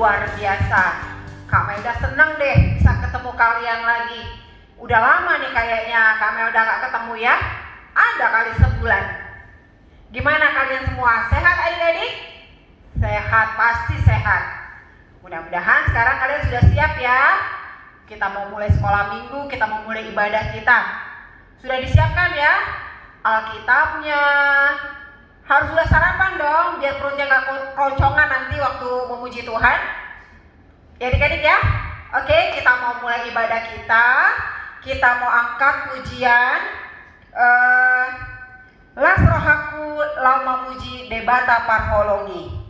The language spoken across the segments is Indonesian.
luar biasa. Kak Melda seneng deh bisa ketemu kalian lagi. Udah lama nih kayaknya Kak Melda gak ketemu ya. Ada kali sebulan. Gimana kalian semua? Sehat adik-adik? Sehat, pasti sehat. Mudah-mudahan sekarang kalian sudah siap ya. Kita mau mulai sekolah minggu, kita mau mulai ibadah kita. Sudah disiapkan ya Alkitabnya. Harus sudah sarapan dong, biar perutnya gak keroncongan nanti waktu memuji Tuhan. Ya adik-adik ya. Oke, kita mau mulai ibadah kita. Kita mau angkat pujian Las rohaku lau memuji debata parholongi.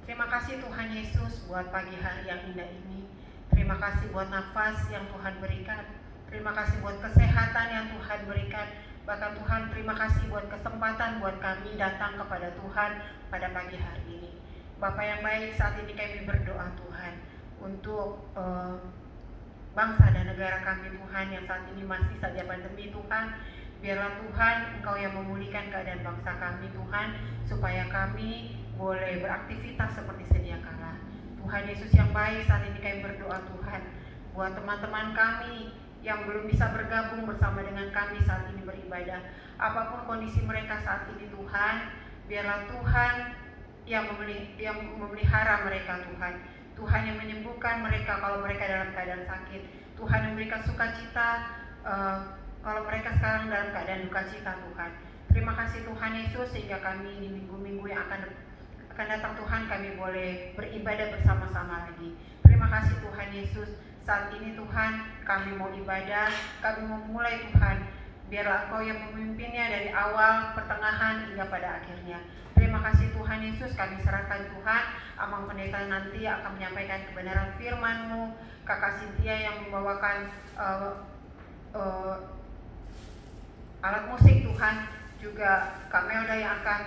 Terima kasih Tuhan Yesus buat pagi hari yang indah ini. Terima kasih buat nafas yang Tuhan berikan. Terima kasih buat kesehatan yang Tuhan berikan. Bahkan Tuhan terima kasih buat kesempatan buat kami datang kepada Tuhan pada pagi hari ini. Bapa yang baik, saat ini kami berdoa Tuhan untuk bangsa dan negara kami Tuhan yang saat ini masih saja pandemi Tuhan. Biarlah Tuhan Engkau yang memulihkan keadaan bangsa kami Tuhan, supaya kami boleh beraktivitas seperti sedia kala. Tuhan Yesus yang baik, saat ini kami berdoa Tuhan buat teman-teman kami yang belum bisa bergabung bersama dengan kami saat ini beribadah. Apapun kondisi mereka saat ini Tuhan, biarlah Tuhan yang memelihara mereka Tuhan. Tuhan yang menyembuhkan mereka kalau mereka dalam keadaan sakit. Tuhan yang memberikan sukacita kalau mereka sekarang dalam keadaan duka cita Tuhan. Terima kasih Tuhan Yesus, sehingga kami di minggu-minggu yang akan datang Tuhan kami boleh beribadah bersama-sama lagi. Terima kasih Tuhan Yesus. Saat ini Tuhan kami mau ibadah, kami mau mulai Tuhan. Biarlah Engkau yang memimpinnya dari awal, pertengahan hingga pada akhirnya. Terima kasih Tuhan Yesus, kami serahkan Tuhan. Amang Pendeta nanti akan menyampaikan kebenaran firman-Mu. Kakak Cynthia yang membawakan alat musik Tuhan. Juga Kak Melda yang akan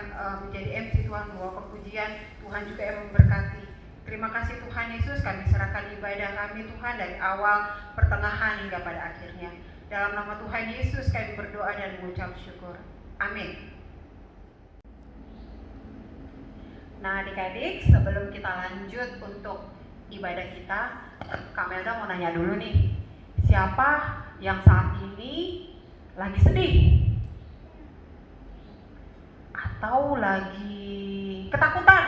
menjadi MC Tuhan, membawa pujian. Tuhan juga yang memberkati. Terima kasih Tuhan Yesus, kami serahkan ibadah kami Tuhan dari awal, pertengahan hingga pada akhirnya. Dalam nama Tuhan Yesus kami berdoa dan mengucap syukur. Amin. Nah adik-adik, sebelum kita lanjut untuk ibadah kita, Kak Melda mau nanya dulu nih, siapa yang saat ini lagi sedih? Atau lagi ketakutan?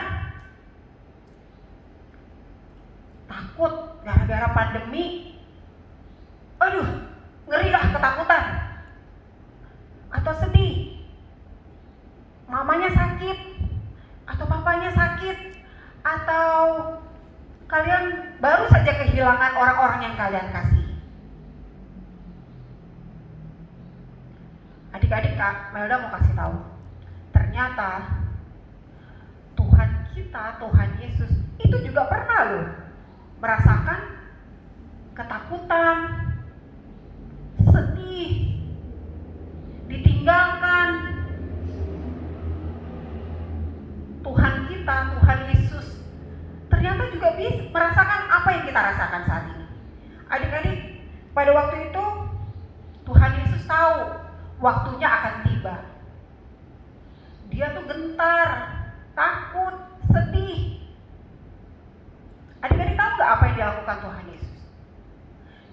Takut gara-gara pandemi? Aduh, ngeri lah, ketakutan. Atau sedih? Mamanya sakit? Atau papanya sakit? Atau kalian baru saja kehilangan orang-orang yang kalian kasih? Adik-adik, Kak Melda mau kasih tahu. Ternyata Tuhan kita, Tuhan Yesus, itu juga pernah loh merasakan ketakutan, sedih, ditinggalkan. Tuhan kita, Tuhan Yesus, ternyata juga bisa merasakan apa yang kita rasakan saat ini. Adik-adik, pada waktu itu Tuhan Yesus tahu waktunya akan tiba. Dia tuh gentar, takut, sedih. Adik-adik tahu gak apa yang dilakukan Tuhan Yesus?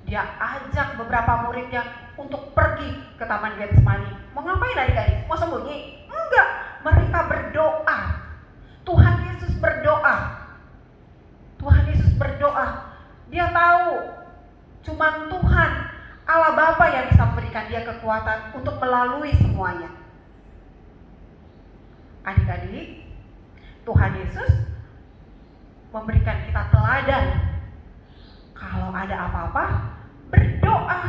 Dia ajak beberapa muridnya untuk pergi ke Taman Getsemani. Mau ngapain adik-adik? Mau sembunyi? Enggak, mereka berdoa. Tuhan Yesus berdoa. Tuhan Yesus berdoa. Dia tahu cuman Tuhan, Allah Bapa yang bisa memberikan dia kekuatan untuk melalui semuanya. Adik-adik, Tuhan Yesus memberikan kita teladan. Kalau ada apa-apa, berdoa.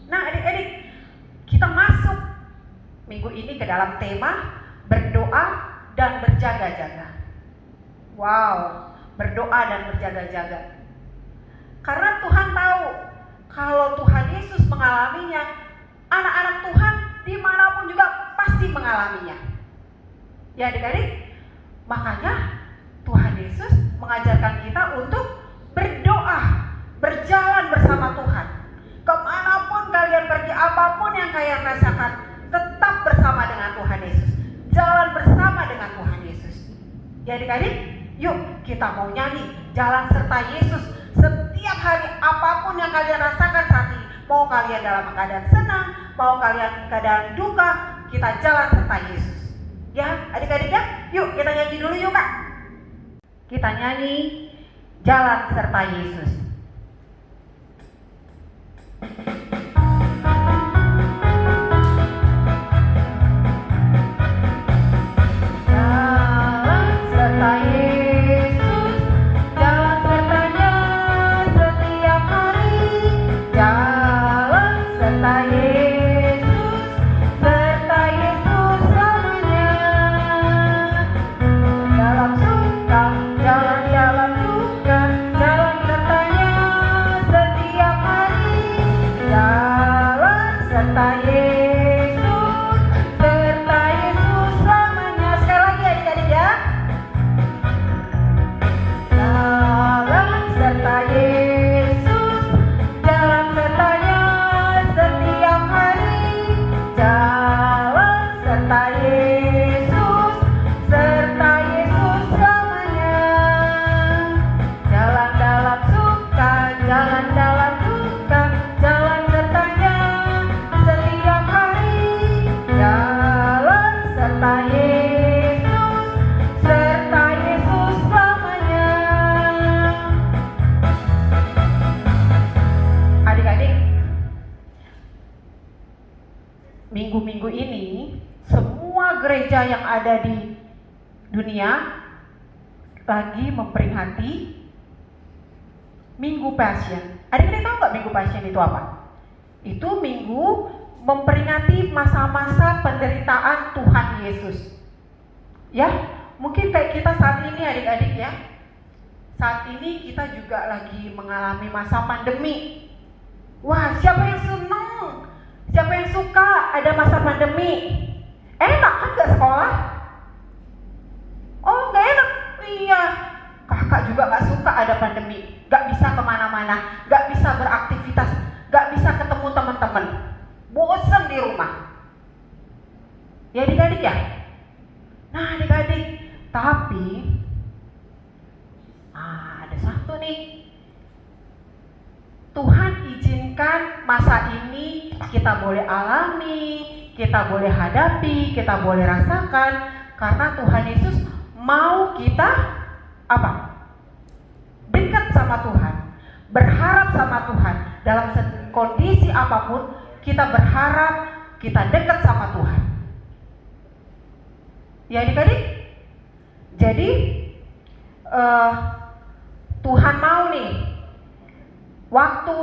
Nah adik-adik, kita masuk minggu ini ke dalam tema berdoa dan berjaga-jaga. Wow, berdoa dan berjaga-jaga. Karena Tuhan tahu kalau Tuhan Yesus mengalaminya, anak-anak Tuhan dimanapun juga pasti mengalaminya. Ya adik-adik, makanya Tuhan Yesus mengajarkan kita untuk berdoa, berjalan bersama Tuhan. Kemanapun kalian pergi, apapun yang kalian rasakan, tetap bersama dengan Tuhan Yesus. Jalan bersama dengan Tuhan Yesus. Ya adik-adik, yuk kita mau nyanyi jalan serta Yesus setiap hari, apapun yang kalian rasakan saat ini. Mau kalian dalam keadaan senang, mau kalian keadaan duka, kita jalan serta Yesus. Ya adik-adik ya, yuk kita nyanyi dulu yuk Kak. Kita nyanyi jalan serta Yesus. Minggu-minggu ini semua gereja yang ada di dunia lagi memperingati Minggu Passion. Adik-adik tahu nggak Minggu Passion itu apa? Itu minggu memperingati masa-masa penderitaan Tuhan Yesus. Ya, mungkin kayak kita saat ini adik-adik ya. Saat ini kita juga lagi mengalami masa pandemi. Wah, siapa yang senang? Siapa yang suka ada masa pandemi? Enak kan gak sekolah? Oh gak enak? Iya, kakak juga gak suka ada pandemi. Gak bisa kemana-mana, gak bisa beraktivitas, gak bisa ketemu teman-teman. Bosen di rumah. Ya adik-adik ya? Nah adik-adik, tapi ada satu nih. Tuhan izinkan masa ini kita boleh alami, kita boleh hadapi, kita boleh rasakan, karena Tuhan Yesus mau kita apa? Dekat sama Tuhan, berharap sama Tuhan. Dalam kondisi apapun, kita berharap kita dekat sama Tuhan. Ya adik-adik? Jadi Tuhan mau nih waktu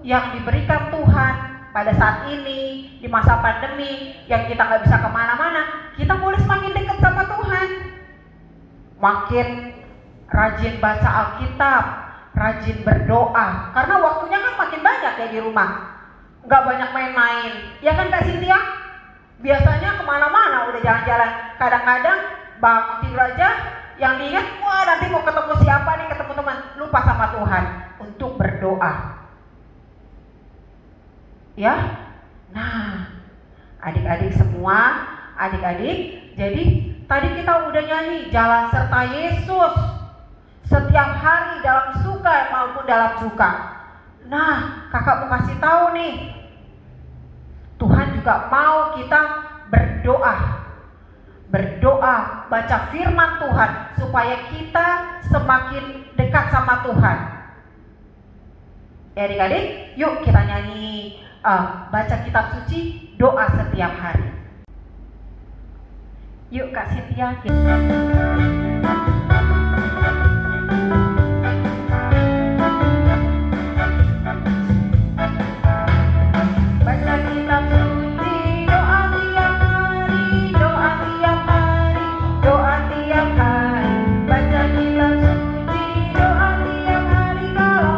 yang diberikan Tuhan pada saat ini di masa pandemi yang kita nggak bisa kemana-mana, kita boleh semakin dekat sama Tuhan. makin rajin baca Alkitab, rajin berdoa. Karena waktunya kan makin banyak ya di rumah, nggak banyak main-main. Ya kan Kak Cynthia? Biasanya kemana-mana udah jalan-jalan. Kadang-kadang bangun tidur aja, yang diingat, wah nanti mau ketemu siapa nih, ketemu teman. Lupa sama Tuhan untuk berdoa. Ya, nah adik-adik semua, adik-adik, jadi tadi kita udah nyanyi jalan serta Yesus setiap hari dalam suka maupun dalam duka. Nah, kakak mau kasih tahu nih, Tuhan juga mau kita berdoa, baca firman Tuhan supaya kita semakin dekat sama Tuhan. Ya adik-adik, yuk kita nyanyi baca kitab suci, doa setiap hari. Yuk Kak Cynthia, baca kitab suci, doa tiap hari, doa tiap hari, doa tiap hari. Baca kitab suci, doa tiap hari kalau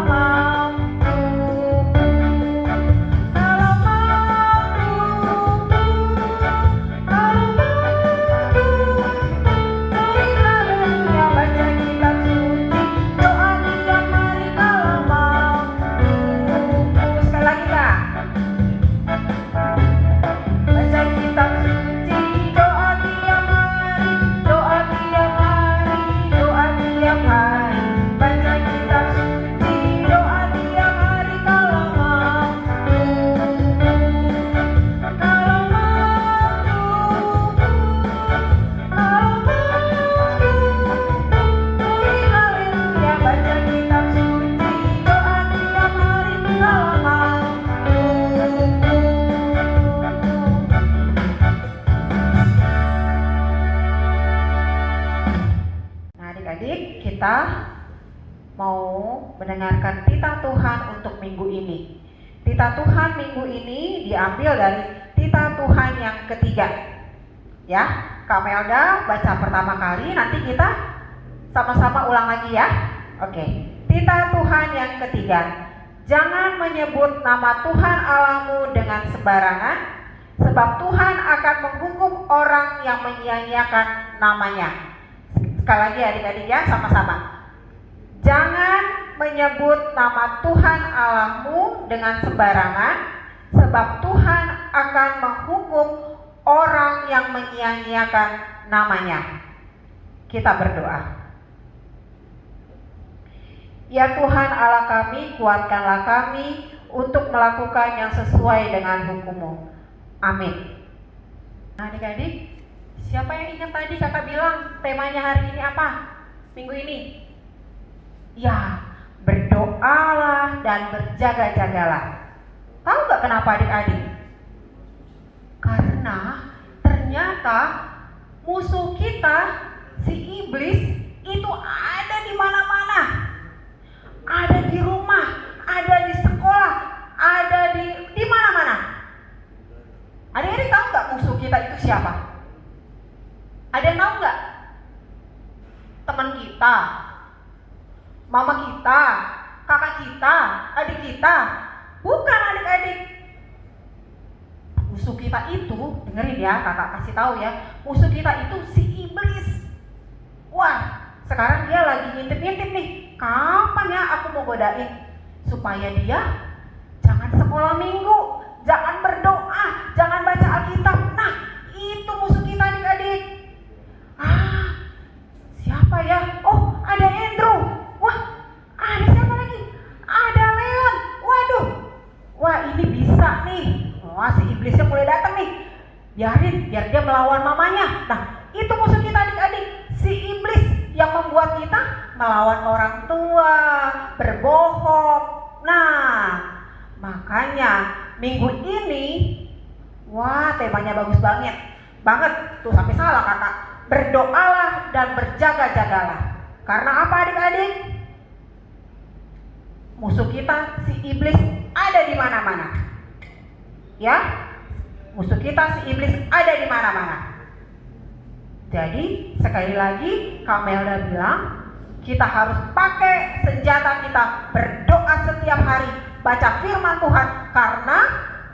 mau mendengarkan titah Tuhan untuk minggu ini. Titah Tuhan minggu ini diambil dari titah Tuhan yang ketiga. Ya, Kak Melda baca pertama kali, nanti kita sama-sama ulang lagi ya. Oke. Titah Tuhan yang ketiga. Jangan menyebut nama Tuhan Allahmu dengan sembarangan, sebab Tuhan akan menghukum orang yang menyia-nyiakan namanya. Sekali lagi adik-adik ya, sama-sama. Jangan menyebut nama Tuhan Allahmu dengan sembarangan, sebab Tuhan akan menghukum orang yang menyia-nyiakan namanya. Kita berdoa. Ya Tuhan Allah kami, kuatkanlah kami untuk melakukan yang sesuai dengan hukum-Mu. Amin. Nah adik-adik, siapa yang ingat tadi kakak bilang temanya hari ini apa? Minggu ini? Ya, berdoalah dan berjaga-jagalah. Tahu gak kenapa adik-adik? Karena ternyata musuh kita, si iblis, itu ada di mana-mana. Ada di rumah, ada di sekolah, ada di mana-mana. Adik-adik tahu gak musuh kita itu siapa? Ada yang tahu gak? Teman kita, mama kita, kakak kita, adik kita. Bukan adik-adik. Musuh kita itu, dengerin ya, kakak kasih tahu ya. Musuh kita itu si iblis. Wah, sekarang dia lagi ngintip-ngintip nih. Kapan ya aku mau godain supaya dia jangan sekolah minggu, jangan berdoa, jangan baca Alkitab. Nah, itu musuh kita adik-adik. Siapa ya? Oh, ada Andrew. Wah, ada siapa lagi? Ada Leon. Waduh. Wah, ini bisa nih. Wah, si iblisnya mulai datang nih. Biar dia melawan mamanya. Nah, itu musuh kita adik-adik. Si iblis yang membuat kita melawan orang tua, berbohong. Nah, makanya minggu ini, wah temanya bagus banget. Tuh sampai salah kakak. Berdoalah dan berjaga-jagalah. Karena apa adik-adik? Musuh kita, si iblis, ada di mana-mana. Ya, musuh kita, si iblis, ada di mana-mana. Jadi sekali lagi Kamelda bilang kita harus pakai senjata kita, berdoa setiap hari, baca firman Tuhan, karena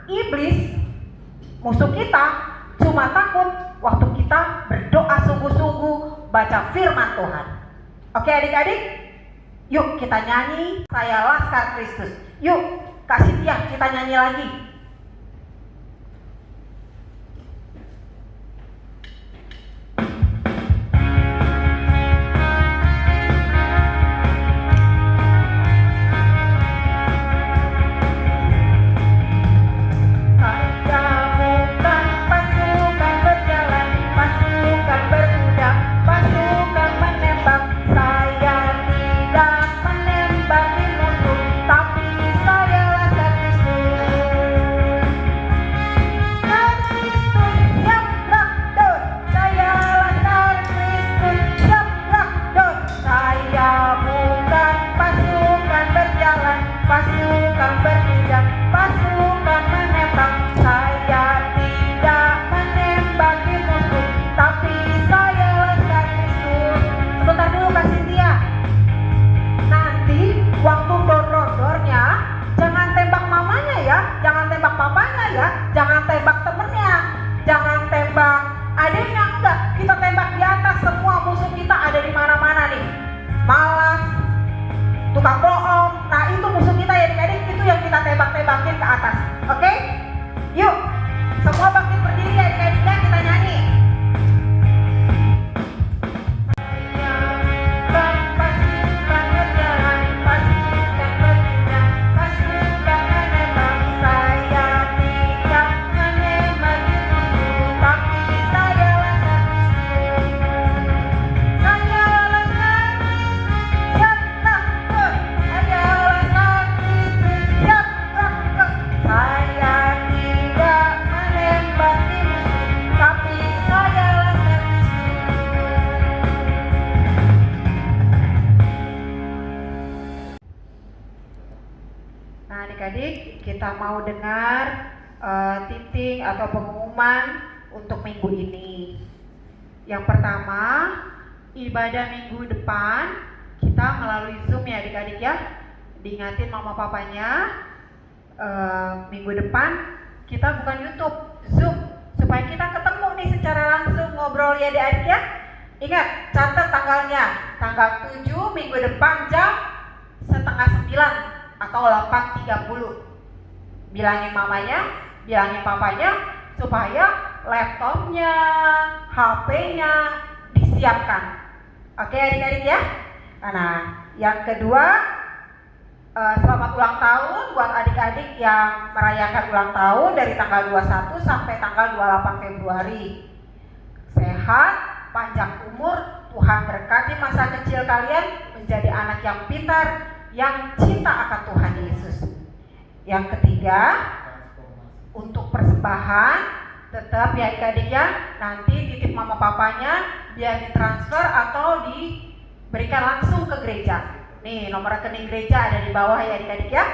iblis musuh kita cuma takut waktu kita berdoa sungguh-sungguh, baca firman Tuhan. Oke adik-adik, yuk kita nyanyi Saya Laskar Kristus. Yuk kasih Tia, kita nyanyi lagi. Kita mau dengar titik atau pengumuman untuk minggu ini. Yang pertama, ibadah minggu depan kita melalui Zoom ya adik-adik ya. Diingatin mama papanya, minggu depan kita bukan YouTube, Zoom, supaya kita ketemu nih secara langsung ngobrol ya adik-adik ya. Ingat, catat tanggalnya, tanggal 7 minggu depan jam 8:30 atau 8:30. Bilangin mamanya, bilangin papanya supaya laptopnya, HP-nya disiapkan. Oke adik-adik ya. Nah, yang kedua, selamat ulang tahun buat adik-adik yang merayakan ulang tahun dari tanggal 21 sampai tanggal 28 Februari. Sehat, panjang umur, Tuhan berkati masa kecil kalian menjadi anak yang pintar, yang cinta akan Tuhan Yesus. Yang ketiga, untuk persembahan tetap ya adik-adik ya, nanti titip mama papanya biar ditransfer atau diberikan langsung ke gereja. Nih nomor rekening gereja ada di bawah ya adik-adik ya.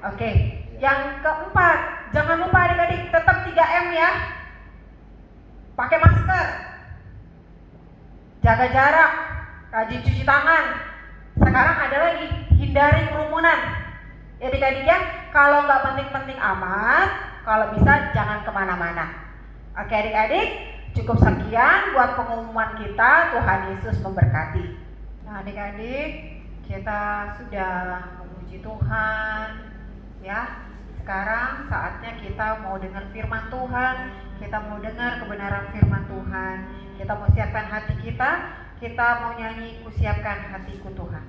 Oke. Yang keempat, jangan lupa adik-adik tetap 3M ya. Pakai masker, jaga jarak, rajin cuci tangan. Sekarang ada lagi, hindari kerumunan. Ya adik-adik ya, kalau nggak penting-penting amat, kalau bisa jangan kemana-mana. Oke adik-adik, cukup sekian buat pengumuman kita. Tuhan Yesus memberkati. Nah adik-adik, kita sudah memuji Tuhan ya. Sekarang saatnya kita mau dengar firman Tuhan. Kita mau dengar kebenaran firman Tuhan. Kita mau siapkan hati kita. Kita mau nyanyi Ku Siapkan Hatiku Tuhan.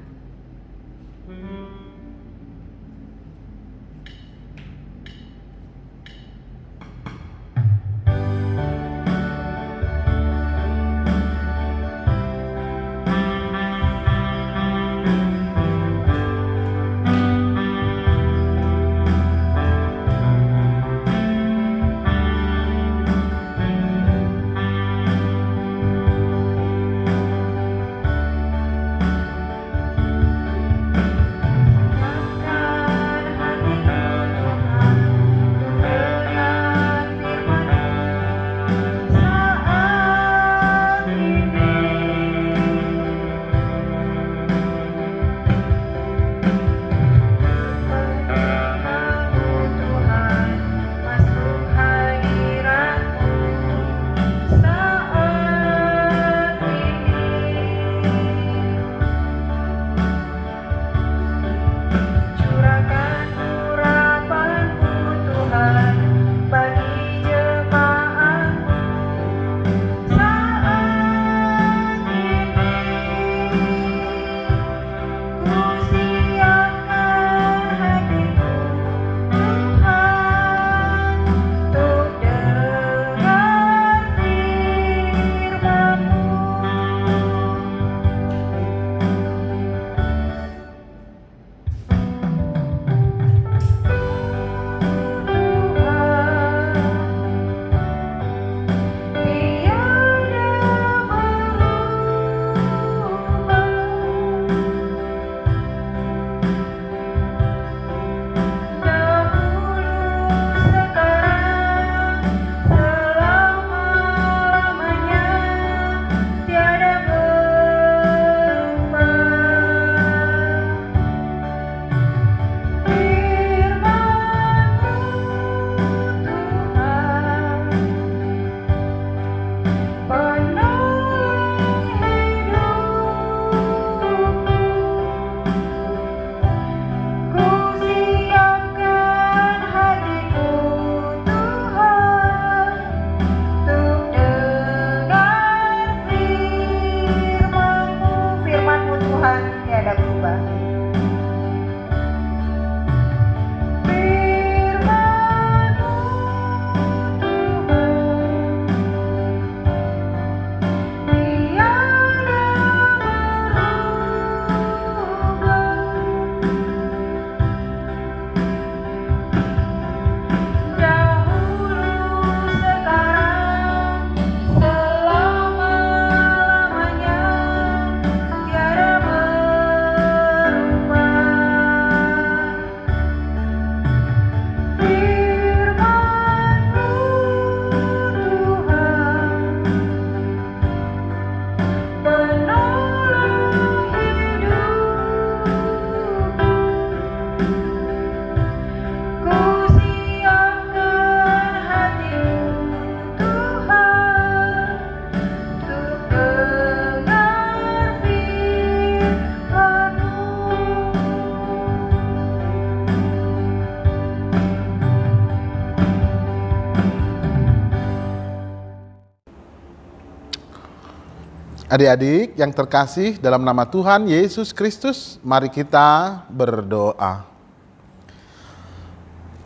Adik-adik yang terkasih dalam nama Tuhan Yesus Kristus, mari kita berdoa.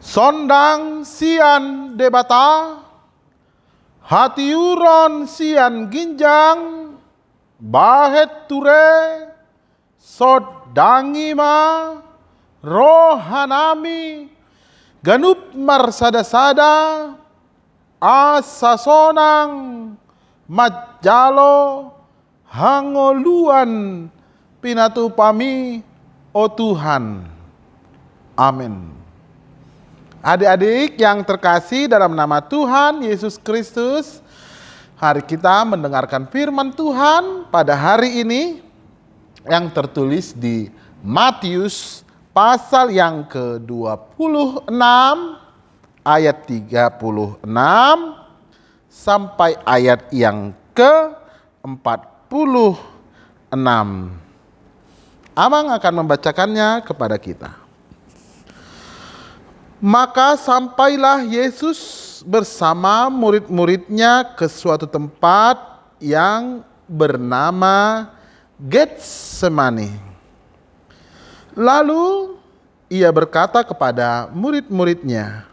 Sondang sian debata, hati uron sian ginjang, bahet ture, sod dangima, rohanami, ganup marsada-sada, asa sonang, majalo, hangoluan pinatupami, o Tuhan. Amin. Adik-adik yang terkasih dalam nama Tuhan Yesus Kristus, hari kita mendengarkan firman Tuhan pada hari ini yang tertulis di Matius pasal yang ke-26 ayat 36 sampai ayat yang ke-46. Amang akan membacakannya kepada kita. Maka sampailah Yesus bersama murid-muridnya ke suatu tempat yang bernama Getsemani. Lalu ia berkata kepada murid-muridnya,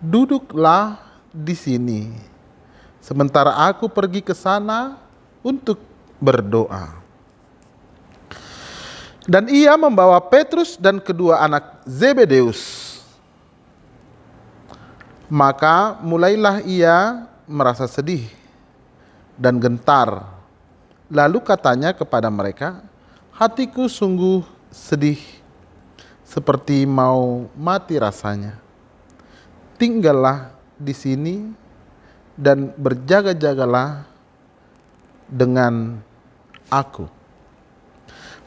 "Duduklah di sini, sementara aku pergi ke sana untuk berdoa." Dan ia membawa Petrus dan kedua anak Zebedeus. Maka mulailah ia merasa sedih dan gentar. Lalu katanya kepada mereka, "Hatiku sungguh sedih, seperti mau mati rasanya. Tinggallah di sini dan berjaga-jagalah dengan aku."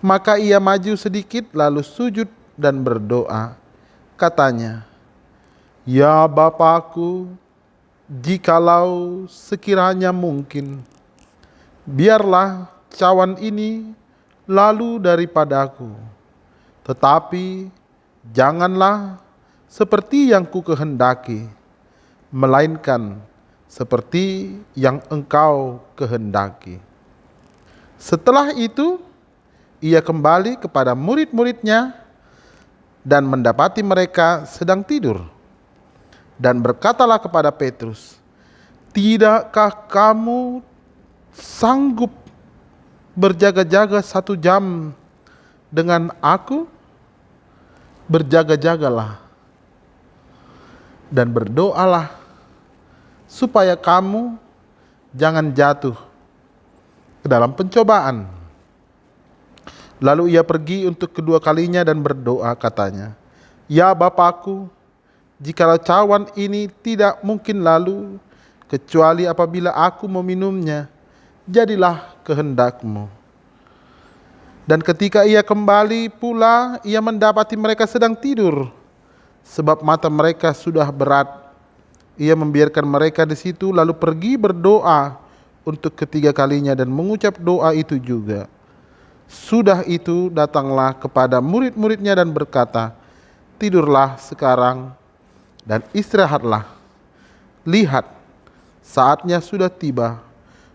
Maka ia maju sedikit lalu sujud dan berdoa. Katanya, "Ya Bapakku, jikalau sekiranya mungkin, biarlah cawan ini lalu daripadaku. Tetapi janganlah seperti yang ku kehendaki, melainkan seperti yang Engkau kehendaki." Setelah itu, ia kembali kepada murid-muridnya dan mendapati mereka sedang tidur. Dan berkatalah kepada Petrus, "Tidakkah kamu sanggup berjaga-jaga 1 jam dengan aku? Berjaga-jagalah dan berdoalah supaya kamu jangan jatuh ke dalam pencobaan." Lalu ia pergi untuk kedua kalinya dan berdoa, katanya, "Ya Bapakku, jikalau cawan ini tidak mungkin lalu, kecuali apabila aku meminumnya, jadilah kehendak-Mu." Dan ketika ia kembali pula, ia mendapati mereka sedang tidur, sebab mata mereka sudah berat. Ia membiarkan mereka di situ, lalu pergi berdoa untuk ketiga kalinya dan mengucap doa itu juga. Sudah itu datanglah kepada murid-muridnya dan berkata, "Tidurlah sekarang dan istirahatlah. Lihat, saatnya sudah tiba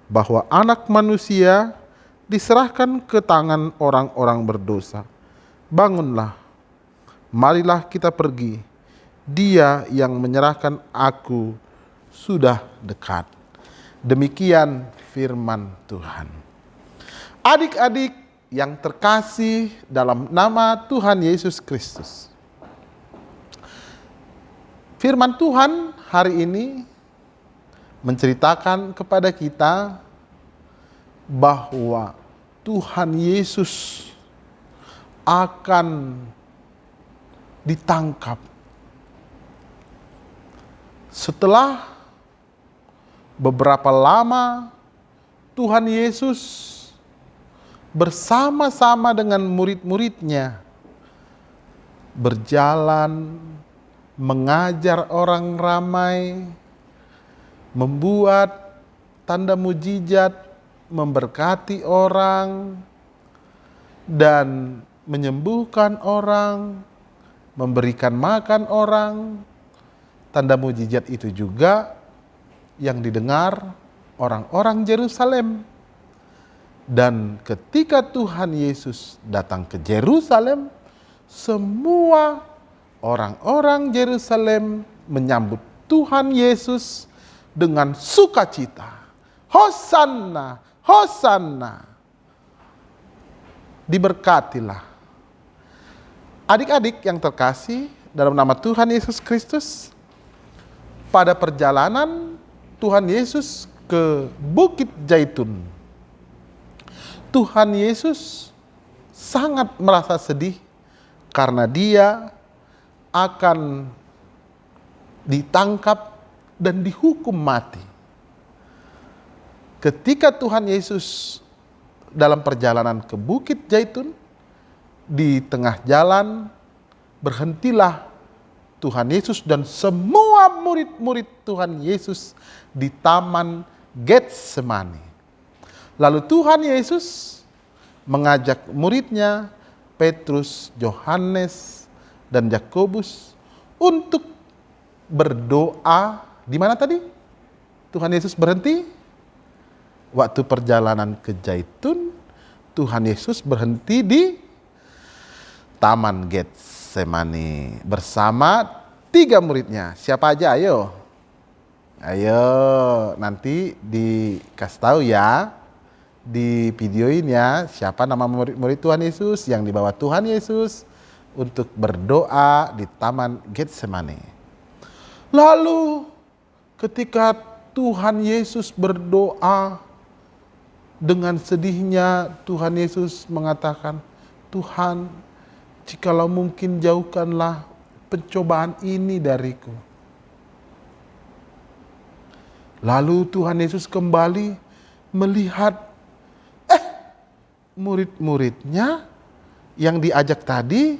bahwa Anak Manusia diserahkan ke tangan orang-orang berdosa. Bangunlah, marilah kita pergi. Dia yang menyerahkan aku sudah dekat." Demikian firman Tuhan. Adik-adik yang terkasih dalam nama Tuhan Yesus Kristus, firman Tuhan hari ini menceritakan kepada kita bahwa Tuhan Yesus akan ditangkap. Setelah beberapa lama Tuhan Yesus bersama-sama dengan murid-muridnya berjalan, mengajar orang ramai, membuat tanda mujizat, memberkati orang, dan menyembuhkan orang, memberikan makan orang. Tanda mujizat itu juga yang didengar orang-orang Yerusalem. Dan ketika Tuhan Yesus datang ke Yerusalem, semua orang-orang Yerusalem menyambut Tuhan Yesus dengan sukacita. Hosanna, Hosanna. Diberkatilah. Adik-adik yang terkasih dalam nama Tuhan Yesus Kristus, pada perjalanan Tuhan Yesus ke Bukit Zaitun, Tuhan Yesus sangat merasa sedih karena dia akan ditangkap dan dihukum mati. Ketika Tuhan Yesus dalam perjalanan ke Bukit Zaitun, di tengah jalan berhentilah Tuhan Yesus dan semua murid-murid Tuhan Yesus di Taman Getsemani. Lalu Tuhan Yesus mengajak muridnya Petrus, Yohanes, dan Yakobus untuk berdoa. Di mana tadi Tuhan Yesus berhenti? Waktu perjalanan ke Zaitun, Tuhan Yesus berhenti di Taman Getsemani bersama 3 muridnya. Siapa aja? Ayo. Ayo, nanti dikasih tahu ya. Di videoin ya, siapa nama murid-murid Tuhan Yesus yang dibawa Tuhan Yesus untuk berdoa di Taman Getsemani. Lalu ketika Tuhan Yesus berdoa, dengan sedihnya Tuhan Yesus mengatakan, Tuhan, jikalau mungkin jauhkanlah pencobaan ini dariku. Lalu Tuhan Yesus kembali melihat murid-muridnya yang diajak tadi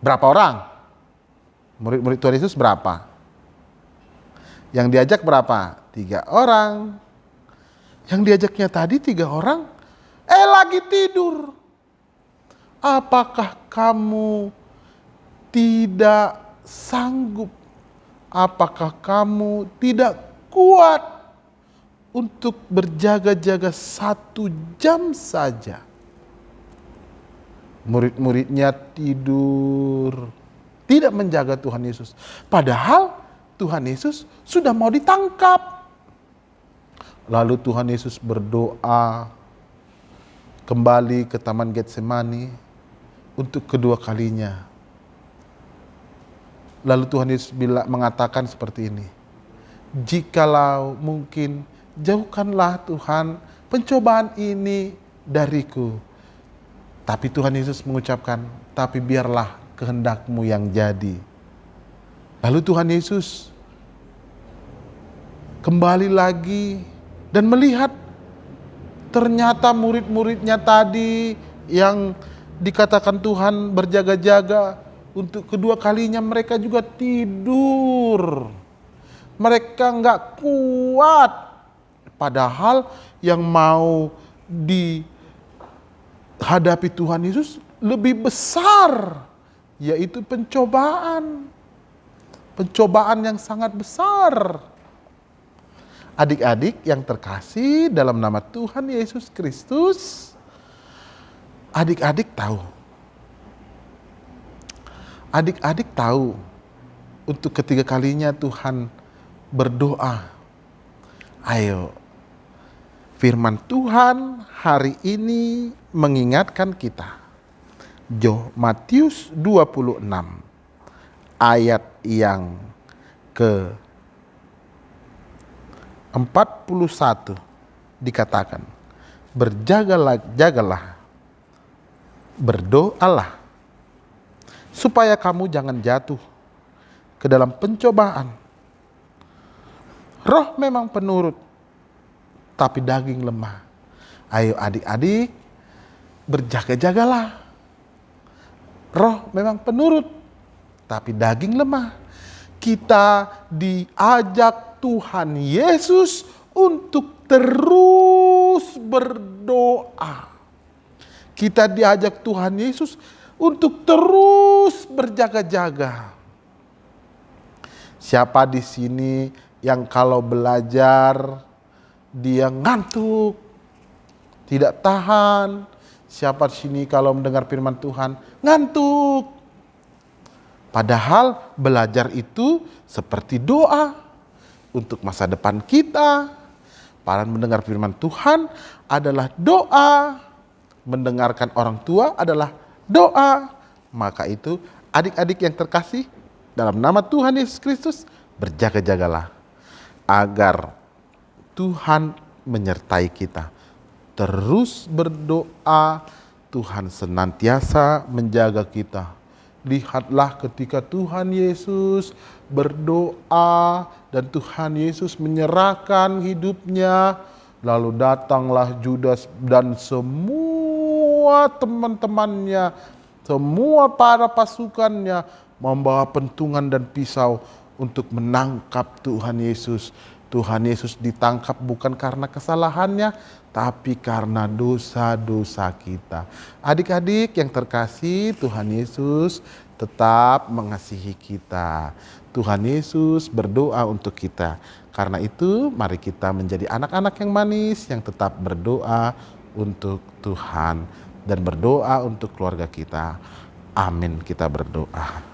berapa orang? Murid-murid Tuhan Yesus berapa? Yang diajak berapa? 3 orang. Yang diajaknya tadi 3 orang, lagi tidur. Apakah kamu tidak sanggup? Apakah kamu tidak kuat untuk berjaga-jaga 1 jam saja? Murid-muridnya tidur, tidak menjaga Tuhan Yesus. Padahal Tuhan Yesus sudah mau ditangkap. Lalu Tuhan Yesus berdoa kembali ke Taman Getsemani untuk kedua kalinya. Lalu Tuhan Yesus mengatakan seperti ini, jikalau mungkin jauhkanlah Tuhan pencobaan ini dariku. Tapi Tuhan Yesus mengucapkan, tapi biarlah kehendak-Mu yang jadi. Lalu Tuhan Yesus kembali lagi dan melihat ternyata murid-muridnya tadi yang dikatakan Tuhan berjaga-jaga, untuk kedua kalinya mereka juga tidur. Mereka nggak kuat. Padahal yang mau dihadapi Tuhan Yesus lebih besar, yaitu pencobaan. Pencobaan yang sangat besar. Adik-adik yang terkasih dalam nama Tuhan Yesus Kristus, adik-adik tahu untuk ketiga kalinya Tuhan berdoa. Ayo, firman Tuhan hari ini mengingatkan kita. Matius 26 ayat yang ke 41 dikatakan, berjagalah, berdoalah, supaya kamu jangan jatuh ke dalam pencobaan. Roh memang penurut, tapi daging lemah. Ayo adik-adik, berjaga-jagalah. Roh memang penurut, tapi daging lemah. Kita diajak Tuhan Yesus untuk terus berdoa. Kita diajak Tuhan Yesus untuk terus berjaga-jaga. Siapa di sini yang kalau belajar dia ngantuk, tidak tahan. Siapa di sini kalau mendengar firman Tuhan ngantuk? Padahal belajar itu seperti doa untuk masa depan kita. Para mendengar firman Tuhan adalah doa. Mendengarkan orang tua adalah doa. Maka itu adik-adik yang terkasih, dalam nama Tuhan Yesus Kristus, berjaga-jagalah agar Tuhan menyertai kita. Terus berdoa, Tuhan senantiasa menjaga kita. Lihatlah ketika Tuhan Yesus berdoa dan Tuhan Yesus menyerahkan hidupnya, lalu datanglah Judas dan semua teman-temannya, semua para pasukannya membawa pentungan dan pisau untuk menangkap Tuhan Yesus. Tuhan Yesus ditangkap bukan karena kesalahannya, tapi karena dosa-dosa kita. Adik-adik yang terkasih, Tuhan Yesus tetap mengasihi kita. Tuhan Yesus berdoa untuk kita. Karena itu, mari kita menjadi anak-anak yang manis yang tetap berdoa untuk Tuhan dan berdoa untuk keluarga kita. Amin, kita berdoa.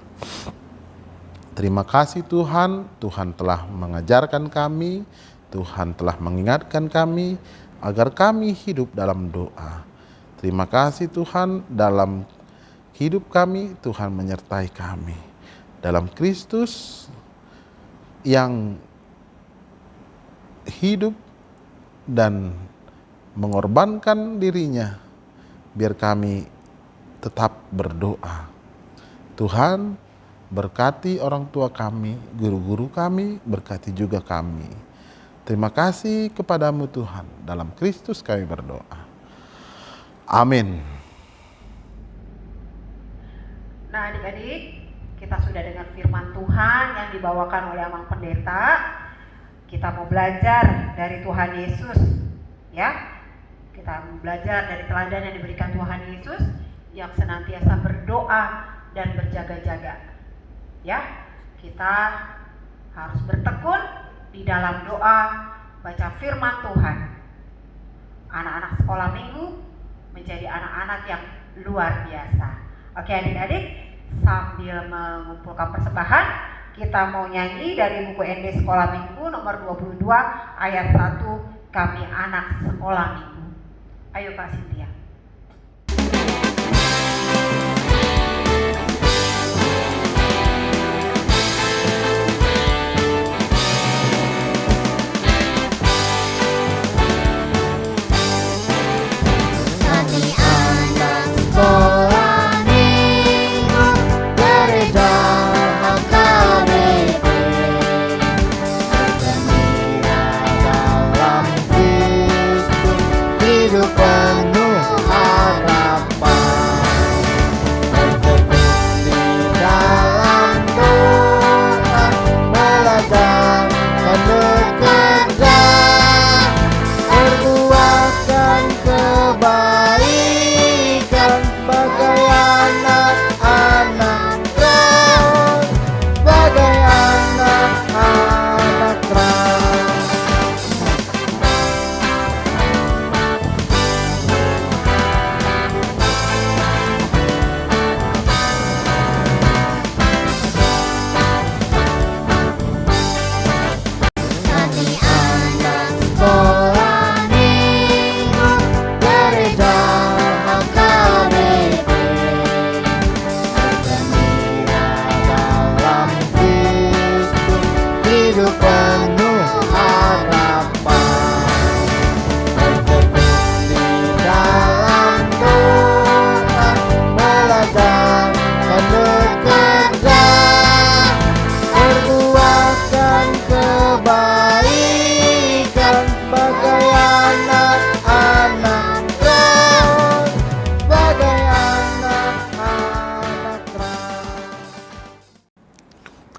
Terima kasih Tuhan, Tuhan telah mengajarkan kami, Tuhan telah mengingatkan kami agar kami hidup dalam doa. Terima kasih Tuhan, dalam hidup kami Tuhan menyertai kami. Dalam Kristus yang hidup dan mengorbankan dirinya, biar kami tetap berdoa. Tuhan, berkati orang tua kami, guru-guru kami, berkati juga kami. Terima kasih kepadamu Tuhan, dalam Kristus kami berdoa. Amin. Nah adik-adik, kita sudah dengar firman Tuhan yang dibawakan oleh Amang Pendeta. Kita mau belajar dari Tuhan Yesus, ya. Kita mau belajar dari teladan yang diberikan Tuhan Yesus yang senantiasa berdoa dan berjaga-jaga. Ya, kita harus bertekun di dalam doa, baca firman Tuhan. Anak-anak sekolah minggu menjadi anak-anak yang luar biasa. Oke adik-adik, sambil mengumpulkan persembahan, kita mau nyanyi dari buku ND Sekolah Minggu nomor 22 ayat 1, Kami Anak Sekolah Minggu. Ayo Kak Cynthia.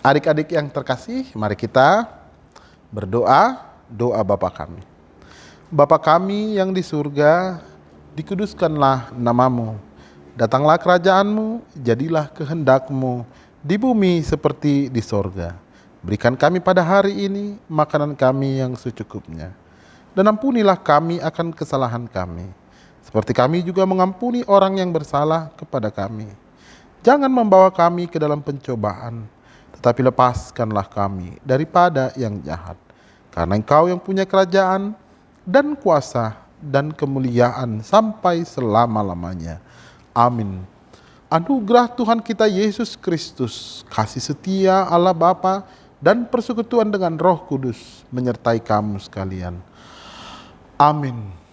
Adik-adik yang terkasih, mari kita berdoa, doa Bapa kami. Bapa kami yang di surga, dikuduskanlah namamu. Datanglah kerajaanmu, jadilah kehendakmu di bumi seperti di sorga. Berikan kami pada hari ini makanan kami yang secukupnya. Dan ampunilah kami akan kesalahan kami, seperti kami juga mengampuni orang yang bersalah kepada kami. Jangan membawa kami ke dalam pencobaan, tetapi lepaskanlah kami daripada yang jahat. Karena Engkau yang punya kerajaan dan kuasa dan kemuliaan sampai selama-lamanya. Amin. Anugerah Tuhan kita Yesus Kristus, kasih setia Allah Bapa, dan persekutuan dengan Roh Kudus menyertai kamu sekalian. Amin.